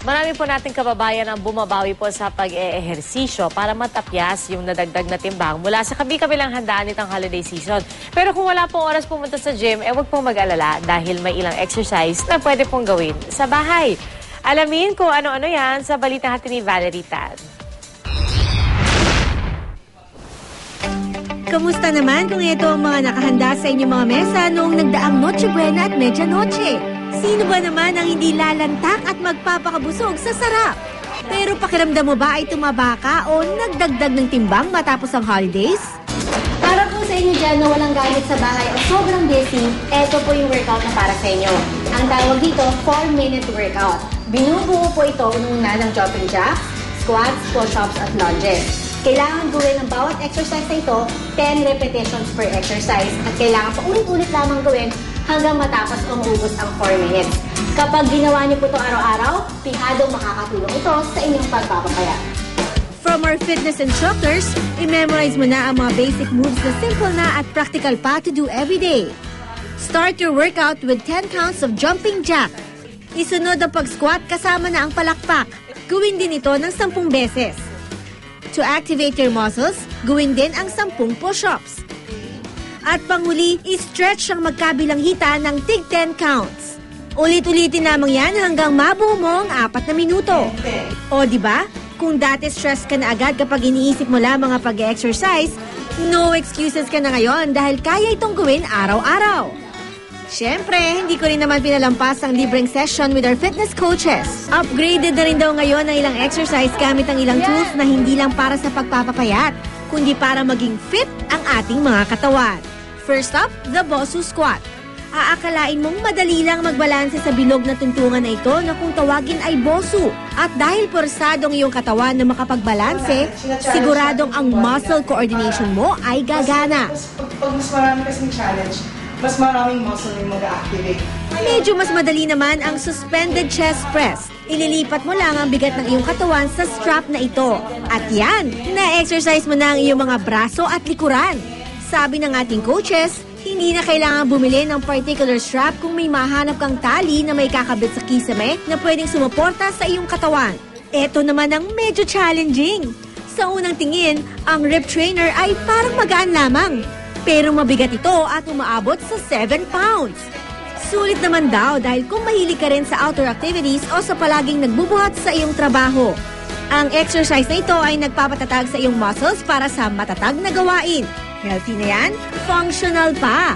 Marami po nating kababayan ang bumabawi po sa pag-eehersisyo para matapyas yung nadagdag na timbang mula sa kabi-kabilang handaan nitong holiday season. Pero kung wala pong oras pumunta sa gym, wag pong mag-alala dahil may ilang exercise na pwede pong gawin sa bahay. Alamin kung ano-ano yan sa balita natin ni Valerie Tan. Kamusta naman kung ito ang mga nakahanda sa inyong mga mesa noong nagdaang Noche Buena at Medianoche? Sino ba naman ang hindi lalantak at magpapakabusog sa sarap? Pero pakiramdam mo ba ay tumaba ka o nagdagdag ng timbang matapos ang holidays? Para po sa inyo dyan na walang gamit sa bahay o sobrang busy, eto po yung workout na para sa inyo. Ang tawag dito, 4-minute workout. Binubuo po ito una ng jumping jacks, squats, push-ups at lunges. Kailangan gawin ng bawat exercise na ito 10 repetitions per exercise at kailangan pa ulit-ulit lamang gawin hanggang matapos o maubos ang 4 minutes. Kapag ginawa niyo po ito araw-araw, pihadong makakatulong ito sa inyong pagpapapayat. From our fitness instructors, i-memorize mo na ang mga basic moves na simple na at practical pa to do every day. Start your workout with 10 counts of jumping jack. Isunod ang pag-squat kasama na ang palakpak. Gawin din ito ng 10 beses. To activate your muscles, gawin din ang 10 push-ups. At panghuli, i-stretch ang magkabilang hita ng tig 10 counts. Ulit-ulitin lamang yan hanggang mabuo mo ang 4 na minuto. O diba? Kung dati stress ka na agad kapag iniisip mo lamang ang pag-exercise, no excuses ka na ngayon dahil kaya itong gawin araw-araw. Siyempre, hindi ko rin naman pinalampas ang libreng session with our fitness coaches. Upgraded na rin daw ngayon ang ilang exercise gamit ang ilang tools na hindi lang para sa pagpapapayat, kundi para maging fit ang ating mga katawan. First up, the Bosu Squat. Aakalain mong madali lang magbalanse sa bilog na tuntungan na ito na kung tawagin ay Bosu. At dahil porsadong iyong katawan na makapagbalanse, siguradong ang muscle coordination mo ay gagana. Pag mas marami kasing challenge, mas maraming muscle yung mag-activate. Medyo mas madali naman ang suspended chest press. Ililipat mo lang ang bigat ng iyong katawan sa strap na ito. At yan, na-exercise mo na ang iyong mga braso at likuran. Sabi ng ating coaches, hindi na kailangan bumili ng particular strap kung may mahanap kang tali na may kakabit sa kisame na pwedeng sumuporta sa iyong katawan. Ito naman ang medyo challenging. Sa unang tingin, ang rib trainer ay parang magaan lamang. Pero mabigat ito at umaabot sa 7 pounds. Sulit naman daw dahil kung mahilig ka rin sa outdoor activities o sa palaging nagbubuhat sa iyong trabaho. Ang exercise na ito ay nagpapatatag sa iyong muscles para sa matatag na gawain. Healthy na yan, functional pa.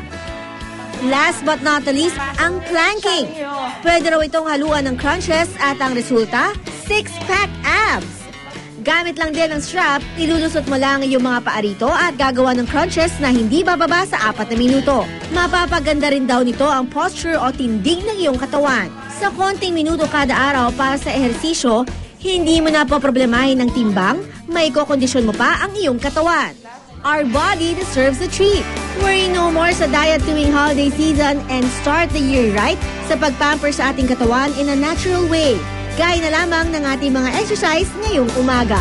Last but not the least, ang planking. Pwede raw itong haluan ng crunches at ang resulta, 6-pack abs. Gamit lang din ang strap, ilulusot mo lang yung mga paa rito at gagawa ng crunches na hindi bababa sa 4 na minuto. Mapapaganda rin daw nito ang posture o tindig ng iyong katawan. Sa konting minuto kada araw para sa ehersisyo, hindi mo na poproblemahin ng timbang, may kokondisyon mo pa ang iyong katawan. Our body deserves a treat. Worry no more sa diet tuwing holiday season and start the year right sa pagpamper sa ating katawan in a natural way. Gaya na lamang ng ating mga exercise ngayong umaga.